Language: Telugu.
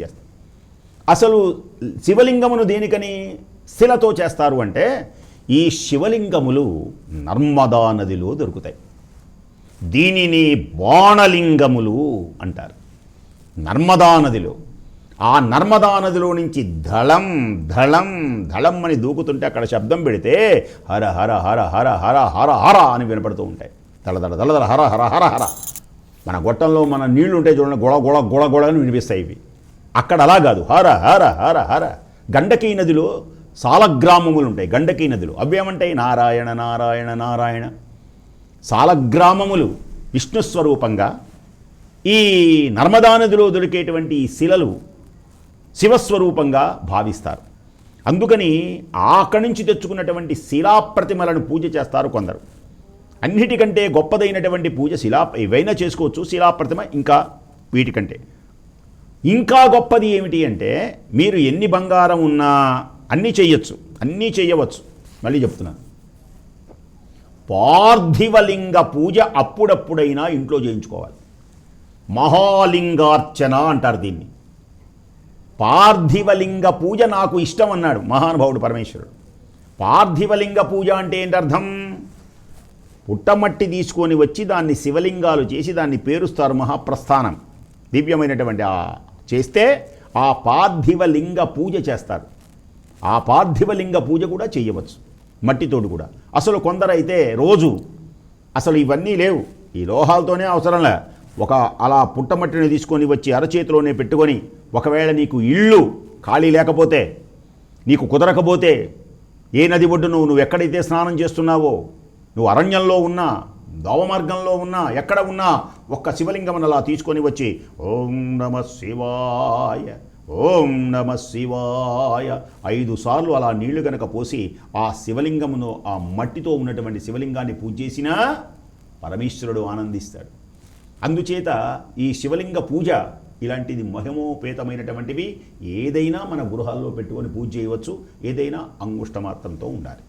చేస్తారు. అసలు శివలింగమును దేనికని శిలతో చేస్తారు అంటే ఈ శివలింగములు నర్మదా నదిలో దొరుకుతాయి. దీనిని బాణలింగములు అంటారు. నర్మదా నదిలో, ఆ నర్మదా నదిలో నుంచి ధళం ధళం ధళం అని దూకుతుంటే అక్కడ శబ్దం పెడితే హర హర హర హర హర హర హర అని వినపడుతూ ఉంటాయి. దళదళ దళదళ హర హర హర హర. మన గొట్టంలో మన నీళ్లు ఉంటాయి చూడండి, గొడ గొడ గొడ గొడ అని వినిపిస్తాయి ఇవి. అక్కడ అలా కాదు, హర హర హర హర. గండకీ నదిలో సాలగ్రామములు ఉంటాయి. గండకీ నదిలో అవేమంటాయి? నారాయణ నారాయణ నారాయణ. సాలగ్రామములు విష్ణు స్వరూపంగా, ఈ నర్మదా నదిలో దొరికేటువంటి ఈ శిలలు శివస్వరూపంగా భావిస్తారు. అందుకని అక్కడి నుంచి తెచ్చుకున్నటువంటి శిలాప్రతిమలను పూజ చేస్తారు కొందరు. అన్నిటికంటే గొప్పదైనటువంటి పూజ ఏవైనా చేసుకోవచ్చు, శిలాప్రతిమ ఇంకా వీటికంటే ఇంకా గొప్పది ఏమిటి అంటే, మీరు ఎన్ని బంగారం ఉన్నా అన్నీ చేయవచ్చు. మళ్ళీ చెప్తున్నాను, పార్థివలింగ పూజ అప్పుడప్పుడైనా ఇంట్లో చేయించుకోవాలి. మహాలింగార్చన అంటారు దీన్ని. పార్థివలింగ పూజ నాకు ఇష్టం అన్నాడు మహానుభావుడు పరమేశ్వరుడు. పార్థివలింగ పూజ అంటే ఏంటి అర్థం? పుట్టమట్టి తీసుకొని వచ్చి దాన్ని శివలింగాలు చేసి దాన్ని పేరుస్తారు. మహాప్రస్థానం దివ్యమైనటువంటి చేస్తే ఆ పార్థివలింగ పూజ చేస్తారు. ఆ పార్థివలింగ పూజ కూడా చేయవచ్చు మట్టితోడు కూడా. అసలు కొందరైతే రోజు అసలు ఇవన్నీ లేవు, ఈ లోహాలతోనే అవసరంలే, ఒక అలా పుట్టమట్టిని తీసుకొని వచ్చి అరచేతిలోనే పెట్టుకొని, ఒకవేళ నీకు ఇల్లు ఖాళీ లేకపోతే, నీకు కుదరకపోతే, ఏ నది ఒడ్డు నువ్వు ఎక్కడైతే స్నానం చేస్తున్నావో, నువ్వు అరణ్యంలో ఉన్నా, దోవమార్గంలో ఉన్నా, ఎక్కడ ఉన్నా, ఒక్క శివలింగం అలా తీసుకొని వచ్చి ఓం నమ శివాయ ఓం నమ శివాయ 5 సార్లు అలా నీళ్లు గనక పోసి ఆ శివలింగమును, ఆ మట్టితో ఉన్నటువంటి శివలింగాన్ని పూజ చేసినా పరమేశ్వరుడు ఆనందిస్తాడు. అందుచేత ఈ శివలింగ పూజ ఇలాంటిది మహిమోపేతమైనటువంటివి. ఏదైనా మన గృహాల్లో పెట్టుకొని పూజ చేయవచ్చు. ఏదైనా అంగుష్టమాత్రంతో ఉండాలి.